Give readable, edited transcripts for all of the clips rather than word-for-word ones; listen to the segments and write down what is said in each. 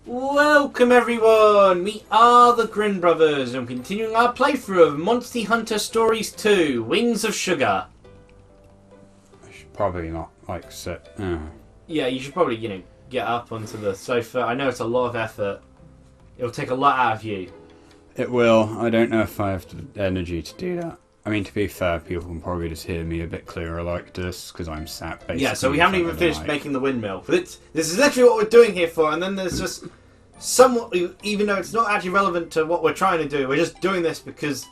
Welcome everyone! We are the Grin brothers and continuing our playthrough of Monty Hunter Stories 2, Wings of Sugar. I should probably not, like, sit. Yeah, you should probably, get up onto the sofa. I know it's a lot of effort. It'll take a lot out of you. It will. I don't know if I have the energy to do that. I mean, to be fair, people can probably just hear me a bit clearer like this, because I'm sat basically... Yeah, so we haven't even finished making the windmill. This is literally what we're doing here for, and then there's just... somewhat, even though it's not actually relevant to what we're trying to do, we're just doing this because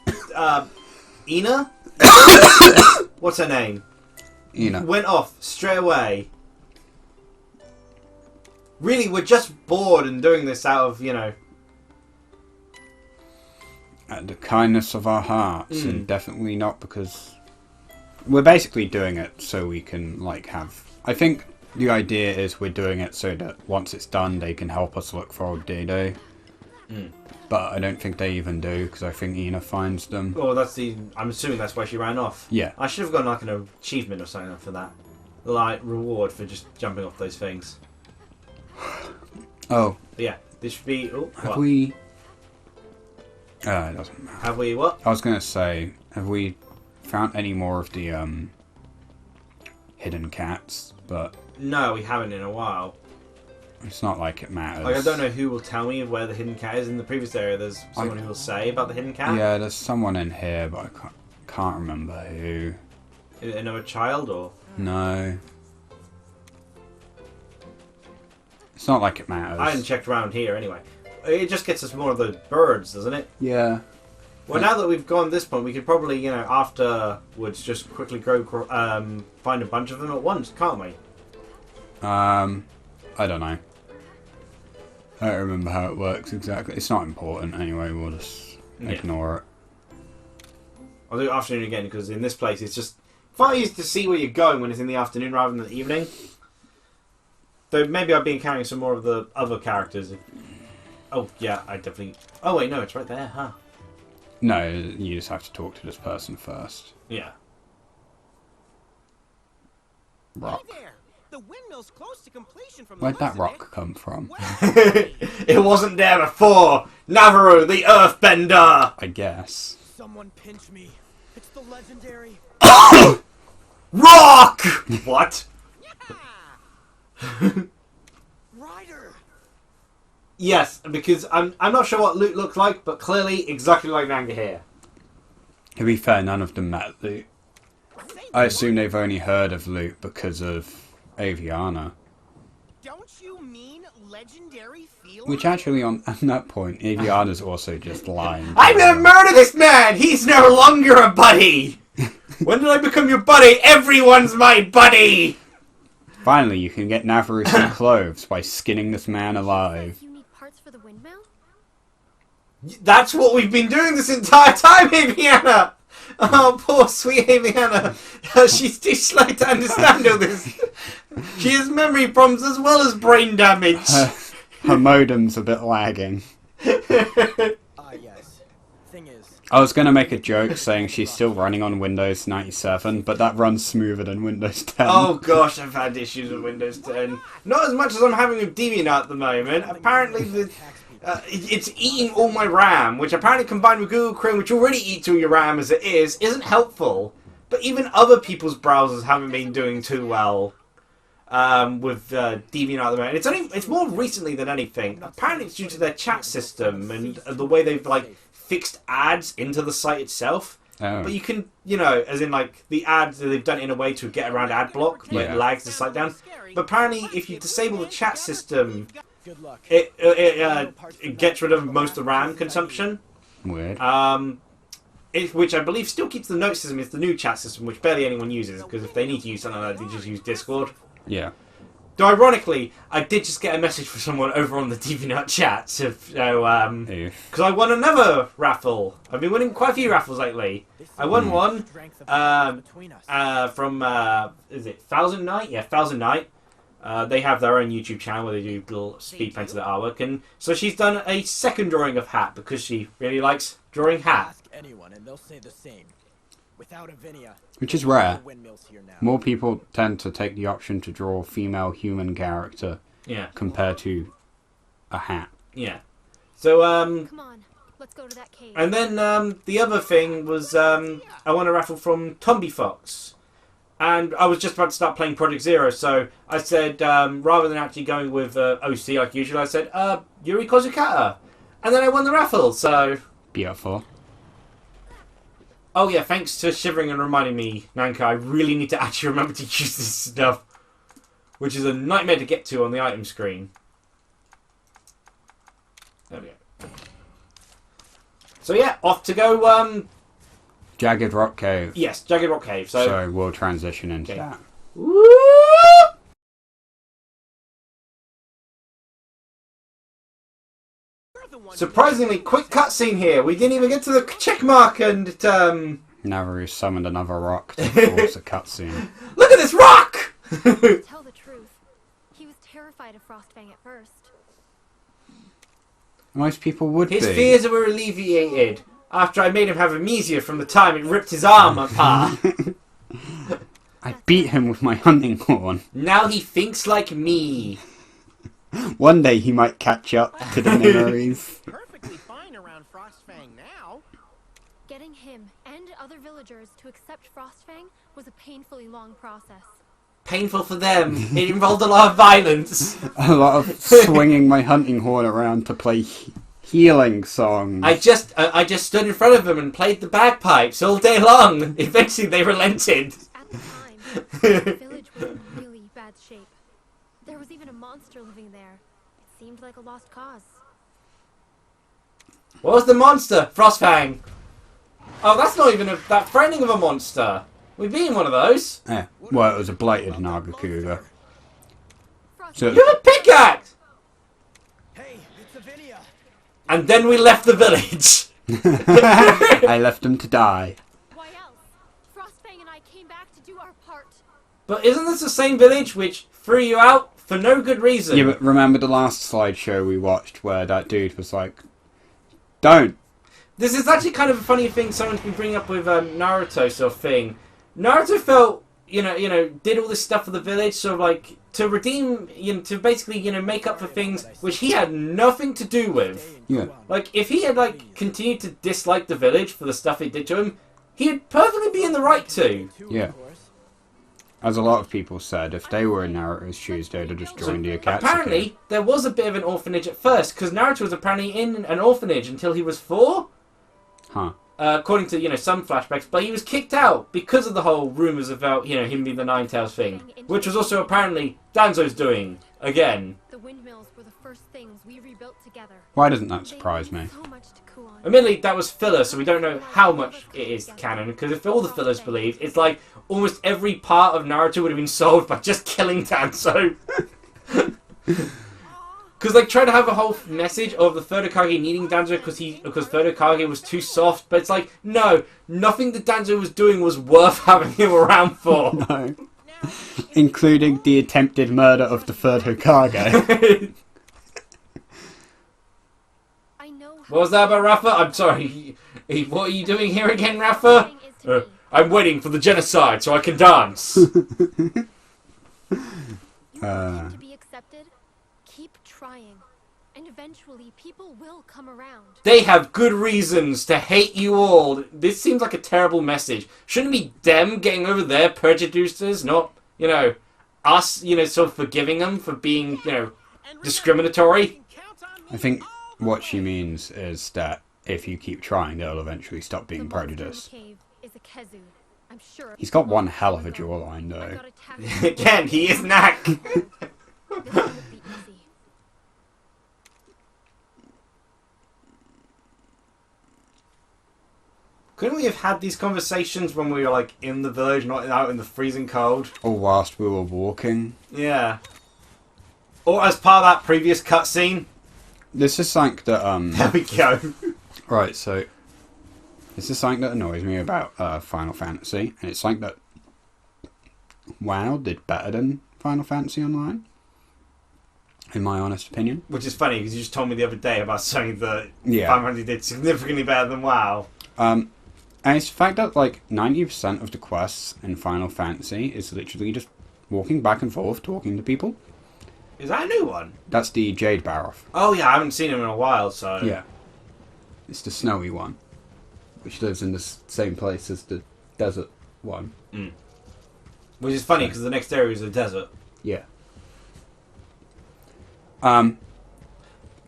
Ina? What's her name? Ina. Went off straight away. Really, we're just bored and doing this out of, At the kindness of our hearts, and definitely not because... We're basically doing it so we can, like, have... I think the idea is we're doing it so that once it's done, they can help us look for old Dido. But I don't think they even do, because I think Ina finds them. Well, I'm assuming that's why she ran off. Yeah. I should have gotten, like, an achievement or something for that. Like, reward for just jumping off those things. Oh. But yeah, this should be... Oh, have we... it doesn't matter. Have we what? I was going to say, have we found any more of the hidden cats? But no, we haven't in a while. It's not like it matters. Like, I don't know who will tell me where the hidden cat is. In the previous area, there's someone who will say about the hidden cat. Yeah, there's someone in here, but I can't remember who. Is it another child, or...? No. It's not like it matters. I hadn't checked around here, anyway. It just gets us more of the birds, doesn't it? Yeah. Well, now that we've gone this point, we could probably, afterwards just quickly go find a bunch of them at once, can't we? I don't know. I don't remember how it works exactly. It's not important anyway, we'll just ignore it. I'll do afternoon again, because in this place it's just far easier to see where you're going when it's in the afternoon rather than the evening. Though maybe I'll be encountering some more of the other characters. Oh, yeah, I definitely... Oh, wait, no, it's right there, huh? No, you just have to talk to this person first. Yeah. Rock. Hey there. The windmill's close to completion from Where'd that rock come from? It wasn't there before! Navarro, the Earthbender! I guess. Someone pinch me. It's the legendary... Rock! What? Ryder! Yes, because I'm not sure what Luke looks like, but clearly exactly like Nanka here. To be fair, none of them met Luke. I assume they've only heard of Luke because of Aviana. Don't you mean legendary feeling? Which actually, on that point, Aviana's also just lying. I'm gonna murder this man! He's no longer a buddy! When did I become your buddy? Everyone's my buddy! Finally, you can get Navarro some clothes by skinning this man alive. You need parts for the windmill? That's what we've been doing this entire time, Aviana! Oh, poor sweet Aviana. She's too slow to understand all this. She has memory problems as well as brain damage. Her modem's a bit lagging. Yes. Thing is... I was going to make a joke saying she's still running on Windows 97, but that runs smoother than Windows 10. Oh gosh, I've had issues with Windows 10. Not as much as I'm having with Debian at the moment. Apparently it's eating all my RAM, which apparently combined with Google Chrome, which already eats all your RAM as it is, isn't helpful. But even other people's browsers haven't been doing too well with Debian at the moment. It's more recently than anything. Apparently it's due to their chat system and the way they've fixed ads into the site itself. Oh. But you can, as in the ads, they've done it in a way to get around ad block, but it lags the site down. But apparently if you disable the chat system, it gets rid of most of the RAM consumption. Weird. Which I believe still keeps the note system. It's the new chat system, which barely anyone uses, because if they need to use something like that, they just use Discord. Yeah. Though ironically, I did just get a message from someone over on the DeviantArt chat, because I won another raffle. I've been winning quite a few raffles lately. I won one from is it Thousand Night? Yeah, Thousand Night. They have their own YouTube channel where they do little speed paints of their artwork, and so she's done a second drawing of Hat because she really likes drawing Hat. Ask anyone and they'll say the same. Without Avinia, Which is rare. the windmill's here now. More people tend to take the option to draw a female human character Yeah. compared to a hat. Yeah. So, Come on, let's go to that cave. and then the other thing was I won a raffle from Tomby Fox. And I was just about to start playing Project Zero, so I said, rather than actually going with OC like usual, I said, Yuri Kozukata. And then I won the raffle, so... Beautiful. Oh yeah, thanks to shivering and reminding me, Nanka, I really need to actually remember to use this stuff. Which is a nightmare to get to on the item screen. There we go. So yeah, off to go, Jagged Rock Cave. yes, Jagged Rock Cave, so... we'll transition into Okay. that. Woo! Surprisingly quick cutscene here. We didn't even get to the check mark and, Naru summoned another rock to force a cutscene. look at this rock! To tell the truth, he was terrified of Frostfang at first. Most people would His be. fears were alleviated after I made him have amnesia from the time it ripped his arm apart. I beat him with my hunting horn. Now he thinks like me. One day he might catch up to the memories. Perfectly fine around Frostfang now. Getting him and other villagers to accept Frostfang was a painfully long process. Painful for them. It involved a lot of violence. A lot of swinging my hunting horn around to play healing songs. I just stood in front of them and played the bagpipes all day long. Eventually they relented. At the time, the village was in really bad shape. There was even a monster living there. It seemed like a lost cause. What was the monster? Frostfang. Oh, that's not even that threatening of a monster. We've been one of those. Yeah. Well, it was a blighted Nagakuga. So, You have a pickaxe! Hey, it's a video. And then we left the village. I left him to die. Why else? Frostfang and I came back to do our part. But isn't this the same village which threw you out for no good reason? Yeah, but remember the last slideshow we watched where that dude was like, don't. This is actually kind of a funny thing someone's been bringing up with Naruto sort of thing. Naruto felt, did all this stuff for the village, sort of like, to redeem, to basically, make up for things which he had nothing to do with. Yeah. Like, if he had, continued to dislike the village for the stuff it did to him, he'd perfectly be in the right to. Yeah. As a lot of people said, if they were in Naruto's shoes, they'd have just joined the Akatsuki. Apparently, there was a bit of an orphanage at first, because Naruto was apparently in an orphanage until he was 4. Huh. According to, some flashbacks, but he was kicked out because of the whole rumours about, him being the Nine-Tails thing, which was also apparently Danzo's doing, again. The windmills were the first things we rebuilt together. Why doesn't that surprise me? So much to Kuon. Admittedly, that was filler, so we don't know how much it is canon, because if all the fillers believed, it's like almost every part of Naruto would have been solved by just killing Danzo. Because trying to have a whole message of the third Hokage needing Danzo because third Hokage was too soft, but it's like, no, nothing that Danzo was doing was worth having him around for. No. Including the attempted murder of the third Hokage. I know What was that about Rafa? I'm sorry. What are you doing here again, Rafa? Frostfang is to me. I'm waiting for the genocide so I can dance. You want him to be accepted? Keep trying. And eventually people will come around. They have good reasons to hate you all. This seems like a terrible message. Shouldn't it be them getting over their prejudices, not, us, sort of forgiving them for being, discriminatory? I think what she means is that if you keep trying, they'll eventually stop being The monster in the prejudiced. cave is a Khezu. I'm sure. He's got one hell of a jawline, I though. got attacked. Again, he is Knack. This won't be easy. Couldn't we have had these conversations when we were, in the village, not out in the freezing cold? Or whilst we were walking. Yeah. Or as part of that previous cutscene. This is something that, There we go. Right, so this is something that annoys me about Final Fantasy, and it's something that WoW did better than Final Fantasy Online, in my honest opinion. Which is funny, because you just told me the other day about something that Yeah. Final Fantasy did significantly better than WoW. And it's the fact that 90% of the quests in Final Fantasy is literally just walking back and forth, talking to people. Is that a new one? That's the Jade Baroth. Oh yeah, I haven't seen him in a while, so... Yeah. It's the snowy one, which lives in the same place as the desert one. Mm. Which is funny, because the next area is a desert. Yeah. So,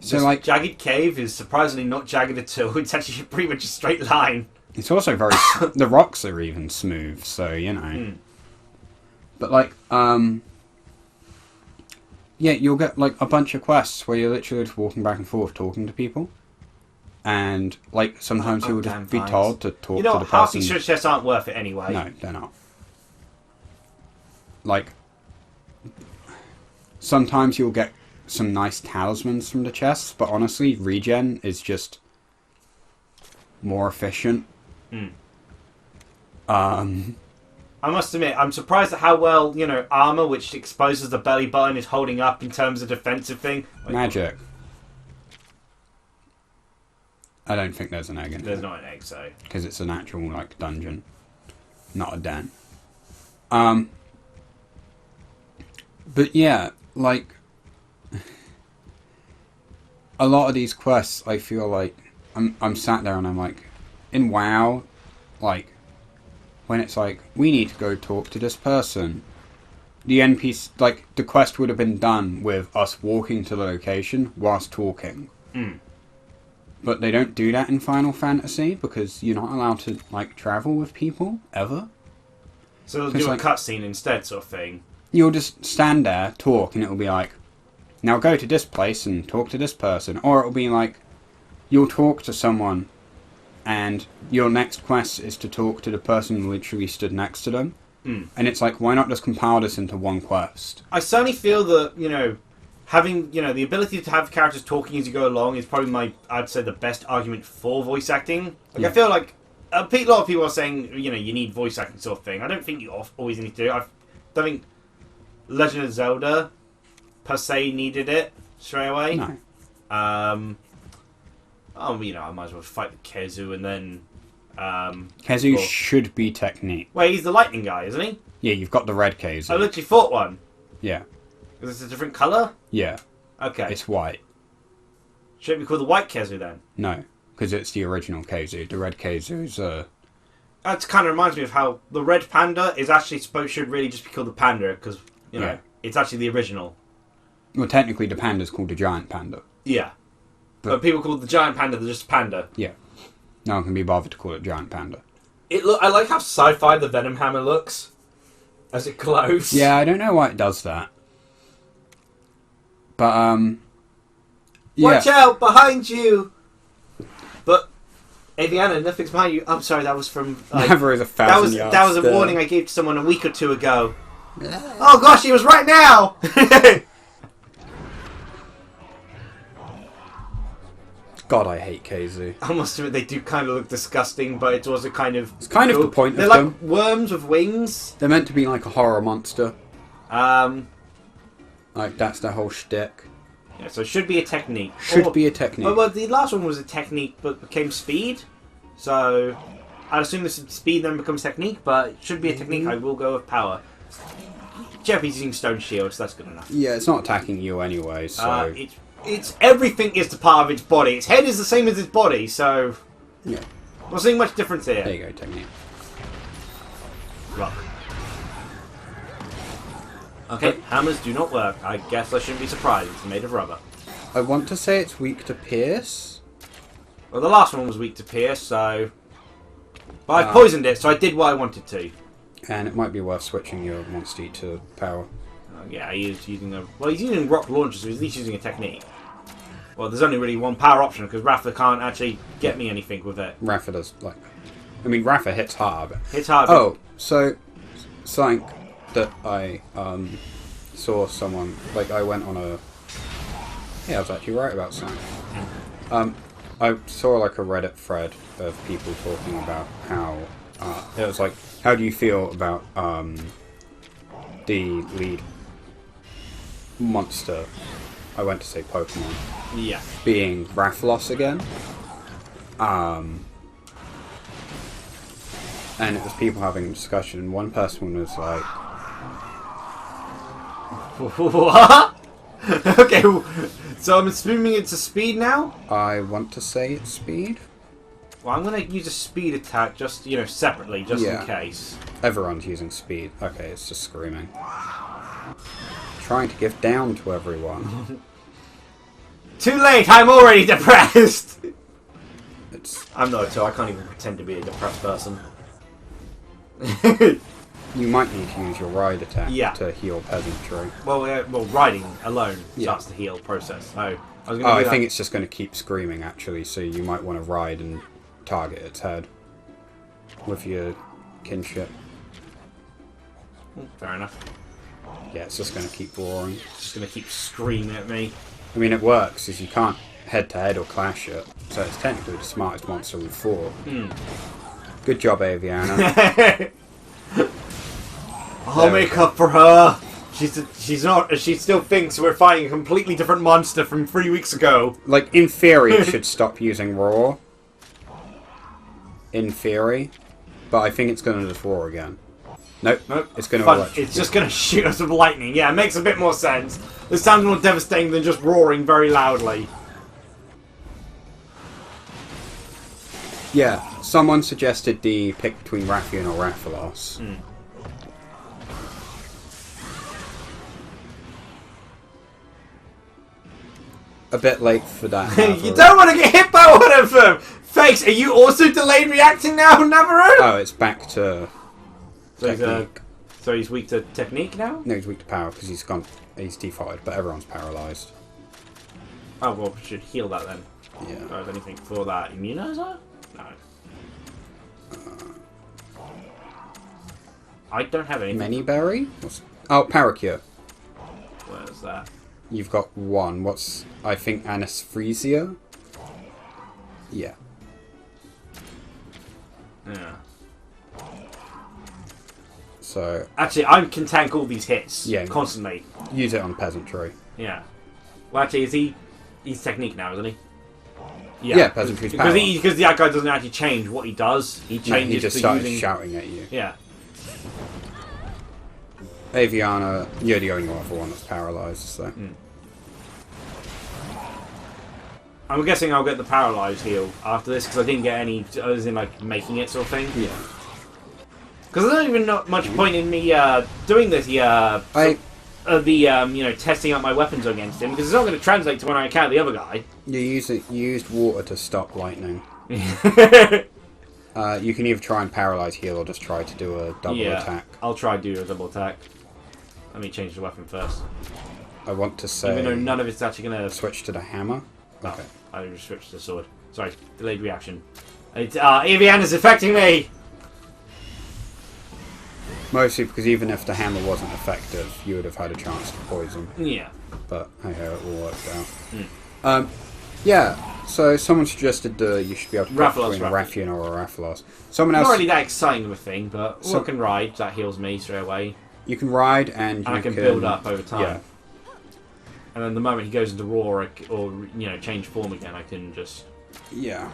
this like... jagged cave is surprisingly not jagged at all. It's actually pretty much a straight line. It's also very... the rocks are even smooth, so, you know. Mm. But, like, yeah, you'll get, like, a bunch of quests where you're literally just walking back and forth talking to people. And, like, sometimes you'll just be told to talk to the person. Half these treasure chests aren't worth it anyway. No, they're not. Like, sometimes you'll get some nice talismans from the chests, but honestly, regen is just more efficient. Mm. I must admit, I'm surprised at how well, you know, armour, which exposes the belly button, is holding up in terms of defensive thing. Magic. I don't think there's an egg in it. There's not an egg, so... Because it's an actual, like, dungeon. Not a den. But yeah, like... a lot of these quests, I feel like... I'm sat there and I'm like... In WoW, like... When it's like, we need to go talk to this person. The NPC... Like, the quest would have been done with us walking to the location whilst talking. Mm. But they don't do that in Final Fantasy because you're not allowed to, like, travel with people, ever. So they'll do a cutscene instead, sort of thing. You'll just stand there, talk, and it'll be like, now go to this place and talk to this person. Or it'll be like, you'll talk to someone, and your next quest is to talk to the person who literally stood next to them. Mm. And it's like, why not just compile this into one quest? I certainly feel that, you know... Having, you know, the ability to have characters talking as you go along is probably I'd say, the best argument for voice acting. Like, yeah. I feel like a lot of people are saying, you know, you need voice acting sort of thing. I don't think you always need to do it. I don't think Legend of Zelda, per se, needed it straight away. No. You know, I might as well fight the Khezu and then... Khezu should be technique. Wait, he's the lightning guy, isn't he? Yeah, you've got the red Khezu. I literally fought one. Yeah. Is it a different colour? Yeah. Okay. It's white. Should it be called the white Khezu then? No, because it's the original Khezu. The red Khezu's That kind of reminds me of how the red panda is actually should really just be called the panda because, you know, it's actually the original. Well, technically the panda's called a giant panda. Yeah. But people call the giant panda just panda. Yeah. No one can be bothered to call it giant panda. I like how sci-fi the Venom Hammer looks as it glows. Yeah, I don't know why it does that. But, yeah. Watch out! Behind you! But, Aviana, nothing's behind you. I'm sorry, that was from... Never is 1,000 yards. That was a warning I gave to someone a week or two ago. Oh gosh, he was right now! God, I hate Khezu. I must admit, they do kind of look disgusting, but it's also kind of... It's kind of the point They're of like them. worms with wings. They're meant to be like a horror monster. Like, that's their whole shtick. Yeah, so it should be a technique. Should be a technique. Well, the last one was a technique, but became speed. So, I'd assume this speed then becomes technique, but it should be a technique. I will go with power. Jeppy's using stone shield, so that's good enough. Yeah, it's not attacking you anyway, so... It's everything is the part of its body. Its head is the same as its body, so... Yeah. I'm not seeing much difference here. There you go, technique. Rock. Okay, hammers do not work. I guess I shouldn't be surprised. It's made of rubber. I want to say it's weak to pierce. Well, the last one was weak to pierce, so... But I poisoned it, so I did what I wanted to. And it might be worth switching your monster to power. Yeah, he's using a... Well, he's using rock launcher, so he's at least using a technique. Well, there's only really one power option, because Rapha can't actually get me anything with it. Rapha does, like... I mean, Rapha hits hard. Hits hard. Oh, so... Something that I, saw someone... Like, I went on a... Yeah, I was actually right about something. I saw, like, a Reddit thread of people talking about how... it was like, how do you feel about, the lead monster, I went to say Pokemon, Yeah. being Rathalos again. And it was people having a discussion, and one person was like... What? Okay, so I'm assuming it's a speed now? I want to say it's speed. Well, I'm going to use a speed attack just, separately, just in case. Everyone's using speed. Okay, it's just screaming. Trying to give down to everyone. Too late, I'm already depressed! It's... I'm not, so I can't even pretend to be a depressed person. You might need to use your ride attack to heal peasantry. Well, riding alone starts the heal process. So I think it's just going to keep screaming, actually, so you might want to ride and target its head with your kinship. Fair enough. Yeah, it's just going to keep roaring. It's just going to keep screaming at me. I mean, it works, as you can't head-to-head or clash it, so it's technically the smartest monster we've fought. Good job, Aviana. I'll make up for her. She still thinks we're fighting a completely different monster from 3 weeks ago. Like, in theory, it should stop using roar. In theory. But I think it's going to just roar again. Nope. It's going to It's just going to shoot us with lightning. Yeah, it makes a bit more sense. This sounds more devastating than just roaring very loudly. Yeah, someone suggested the pick between Raphaham or Raphalos. A bit late for that. You don't want to get hit by one of them! Fakes, are you also delayed reacting now, Navarro? Oh, it's back to technique. So he's weak to technique now? No, he's weak to power because he's defied, but everyone's paralysed. Oh, well, we should heal that then. Yeah. Do I have anything for that? Immunizer? No. I don't have anything. Many-berry? Oh, Paracure. Where's that? You've got one. What's... I think anesthesia? Yeah. Yeah. So... Actually, I can tank all these hits. Yeah. Constantly. Use it on peasantry. Yeah. Well, actually, he's technique now, isn't he? Yeah, peasantry's power. Because that guy doesn't actually change what he does. He changes he just to started using... shouting at you. Yeah. Aviana, you're the only other one that's paralysed, so... I'm guessing I'll get the paralyzed heal after this because I didn't get any, as in like making it sort of thing. Yeah. Because there's not even much point in me doing this. Testing out my weapons against him because it's not going to translate to when I encounter the other guy. You used water to stop lightning. You can either try and paralyze heal or just try to do a double attack. I'll try to do a double attack. Let me change the weapon first. I want to say... Even though none of it's actually going to... Switch to the hammer? Okay. I just switched to the sword. Sorry, delayed reaction. Aviana's affecting me! Mostly because even if the hammer wasn't effective, you would have had a chance to poison. Yeah. But, hey ho, it all worked out. Yeah, so someone suggested you should be able to pick between Raphaham or a Raphalos. Someone else... Not really that exciting of a thing, but I can ride. That heals me straight away. You can ride and I can build up over time. Yeah. And then the moment he goes into roar or change form again, I can just... Yeah.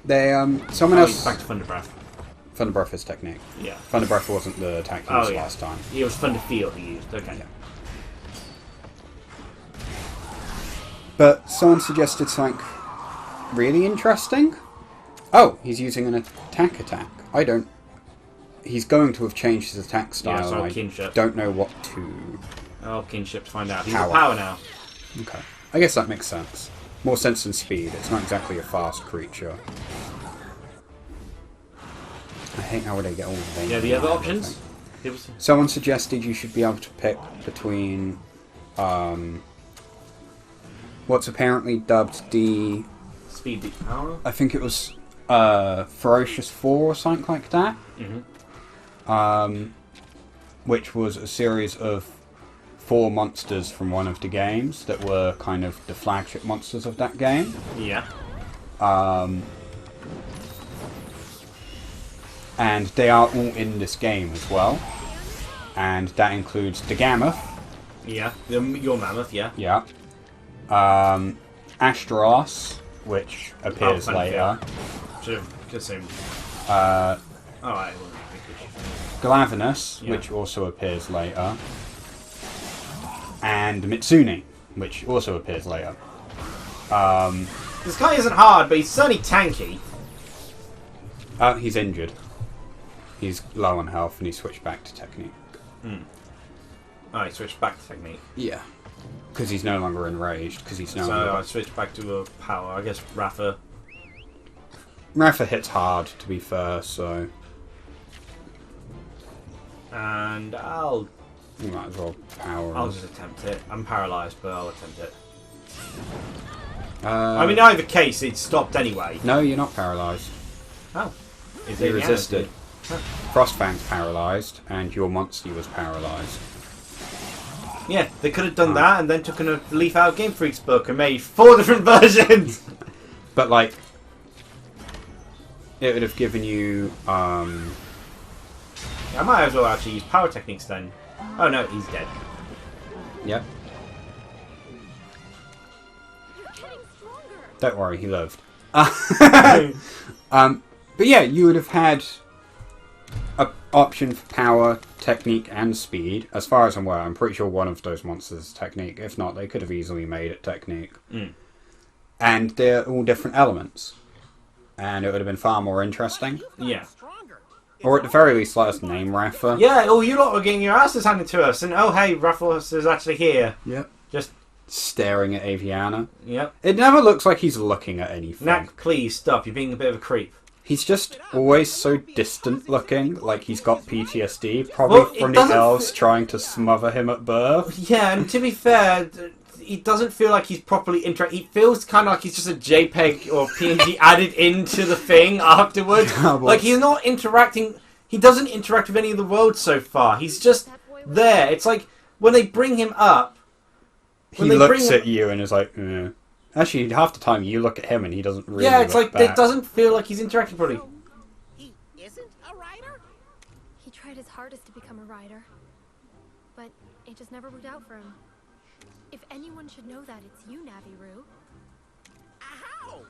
They, someone else... Back to Thunder Breath. Thunder Breath is technique. Yeah. Thunder Breath wasn't the attack he used last time. It was Thunder Field he used, okay. Yeah. But someone suggested something really interesting. Oh, he's using an attack. I don't... He's going to have changed his attack style, so and kinship. I don't know what to... Oh, kinship to find out. He's power now. Okay. I guess that makes sense. More sense than speed. It's not exactly a fast creature. I hate how they get all the... Yeah, the other options? Someone suggested you should be able to pick between... what's apparently dubbed the... Speed beat power? I think it was Ferocious 4 or something like that. Which was a series of 4 monsters from one of the games that were kind of the flagship monsters of that game. Yeah. And they are all in this game as well. And that includes the Gammoth. Yeah, your mammoth, yeah. Yeah. Asteros, which appears later. Should have assumed. Alright. Glavenus, which also appears later. and Mitsune, which also appears later. This guy isn't hard, but he's certainly tanky. He's injured. He's low on health, and he switched back to technique. Oh, he switched back to technique. Yeah. Because he's no longer enraged, because he's no So longer... I switched back to a power. I guess Rapha. Rapha hits hard, to be fair, so... And I'll You might as well power. I'll just attempt it. I'm paralysed, but I'll attempt it. Uh, I mean, either case, it stopped anyway. No, you're not paralysed. Oh. Is You it resisted. Frostfang's paralysed, and your monster was paralysed. Yeah, they could have done that and then took a leaf out of Game Freak's book and made 4 different versions! But, like, it would have given you, I might as well actually use power techniques then. Oh no, he's dead. Yep. You're getting stronger. Don't worry, he lived. But yeah, you would have had an option for power, technique, and speed. As far as I'm aware, I'm pretty sure one of those monsters is technique. If not, they could have easily made it technique. And they're all different elements. And it would have been far more interesting. Yeah. Or at the very least, let us name Rapha. Yeah, oh, you lot were getting your asses handed to us, and oh, hey, Ruffles is actually here. Yep. Just, Staring at Aviana. yep. It never looks like he's looking at anything. Knack, please stop. You're being a bit of a creep. He's just always so distant looking, like he's got PTSD, probably Well, it from the doesn't elves trying to smother him at birth. Yeah, and to be fair, he doesn't feel like he's properly interacting. He feels kind of like he's just a JPEG or PNG added into the thing afterwards. Like, he's not interacting. He doesn't interact with any of the world so far. He's just there. It's like when they bring him up. He looks at you and is like, eh. Actually, half the time you look at him and he doesn't really Yeah, it's look like back. it doesn't feel like he's interacting properly. He isn't a rider? He tried his hardest to become a rider, but it just never worked out for him. If anyone should know that, it's you, Naviru. How?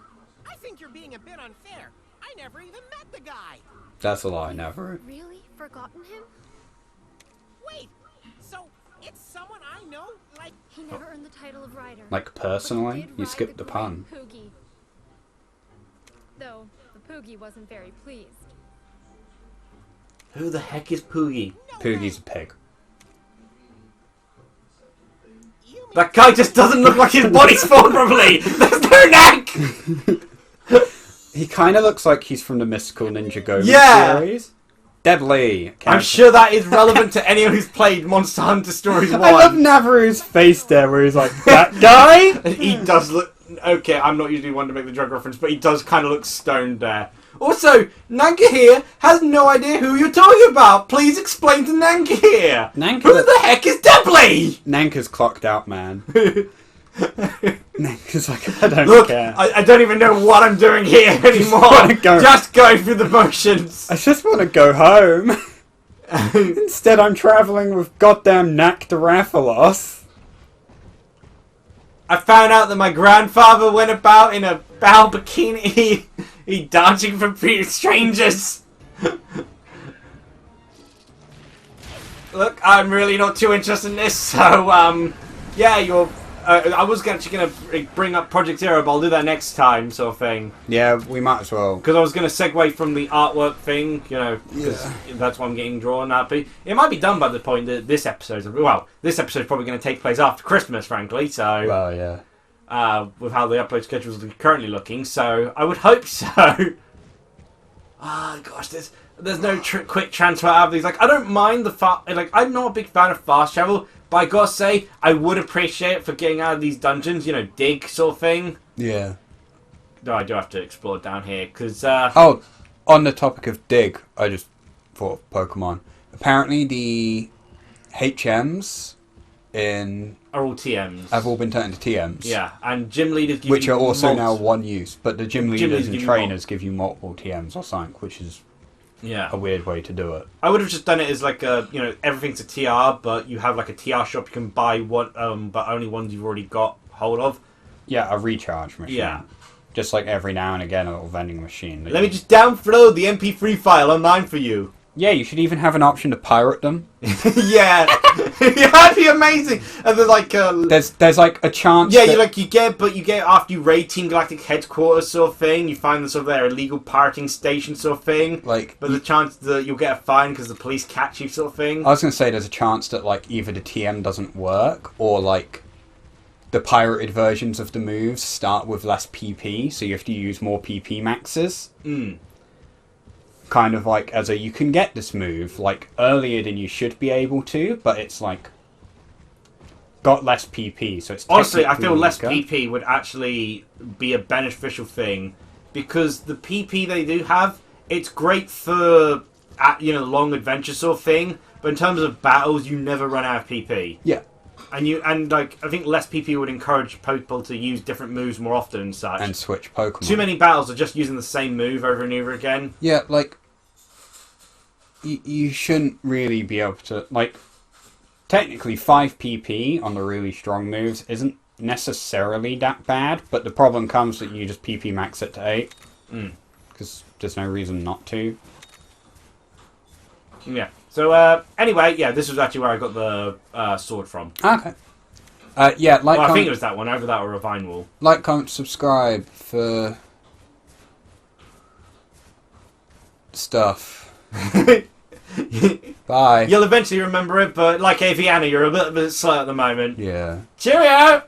I think you're being a bit unfair. I never even met the guy. That's a lie, never. Really? Forgotten him? Wait, so it's someone I know? Like, He never earned the title of rider. Like, but he personally, did you ride skipped the great pun. Poogie. Though, the Poogie wasn't very pleased. Who the heck is Poogie? Poogie's a pig. you mean That guy just doesn't look like his body's formed properly. There's no neck. He kind of looks like he's from the Mystical Ninja Go Yeah. series. Deadly. I'm sure that is relevant to anyone who's played Monster Hunter Stories 1. I love Naviru's face there where he's like, that guy? He does look... Okay, I'm not usually one to make the drug reference, but he does kind of look stoned there. Also, Nanka here has no idea who you're talking about. Please explain to Nanka here. Nanka- Who the heck is Depley? Nanka's clocked out, man. Nanka's like, I don't Look, care. I don't even know what I'm doing here anymore. wanna go. Just going through the motions. I just want to go home. Instead, I'm travelling with goddamn Knack to Rathalos. I found out that my grandfather went about in a bow bikini. He dodging from strangers. Look, I'm really not too interested in this, so, yeah, you're... I was actually going to bring up Project Zero, but I'll do that next time, sort of thing. Yeah, we might as well. Because I was going to segue from the artwork thing, you know, because that's what I'm getting drawn at. But it might be done by the point that this episode's... Well, this episode's probably going to take place after Christmas, frankly, so... Well, yeah. With how the upload schedules are currently looking, so I would hope so. Ah, gosh, there's no quick transfer out of these. Like, I don't mind I'm not a big fan of fast travel, but I gotta say, I would appreciate it for getting out of these dungeons, you know, dig sort of thing. Yeah. No, I do have to explore down here, because, Oh, on the topic of dig, I just thought of Pokemon. Apparently the HMs are all TMs. have all been turned into TMs. Yeah, and gym leaders give Which you are also now mults. one use, but the gym leaders leaders give and you trainers give you multiple TMs or something, which is Yeah. a weird way to do it. I would have just done it as like a, you know, everything's a TR, but you have like a TR shop you can buy one, but only ones you've already got hold of. Yeah, a recharge machine. Yeah. Just like every now and again, a little vending machine. Let me just download the MP3 file online for you. Yeah, you should even have an option to pirate them. Yeah. Yeah, that'd be amazing. And then like There's like a chance. yeah, that- you get after you raid Team Galactic headquarters sort of thing, you find the sort of their illegal pirating station sort of thing. Like, but the chance that you'll get a fine because the police catch you sort of thing. I was gonna say there's a chance that like either the TM doesn't work or like the pirated versions of the moves start with less PP, so you have to use more PP maxes. Kind of like as a you can get this move like earlier than you should be able to, but it's like got less PP, so it's Honestly, I feel less weaker. PP would actually be a beneficial thing because the PP they do have, it's great for long adventure sort of thing, but in terms of battles, you never run out of PP. Yeah. And like I think less PP would encourage people to use different moves more often and such. And switch Pokemon. Too many battles are just using the same move over and over again. Yeah, like you shouldn't really be able to like. Technically, 5 PP on the really strong moves isn't necessarily that bad, but the problem comes that you just PP max it to 8 because there's no reason not to. Yeah. So anyway, yeah, this was actually where I got the sword from. Okay. Yeah, like Well, I think it was that one, either that or a vine wall. like, comment, subscribe for stuff. Bye. You'll eventually remember it, but like Aviana, you're a bit slow at the moment. Yeah. Cheerio!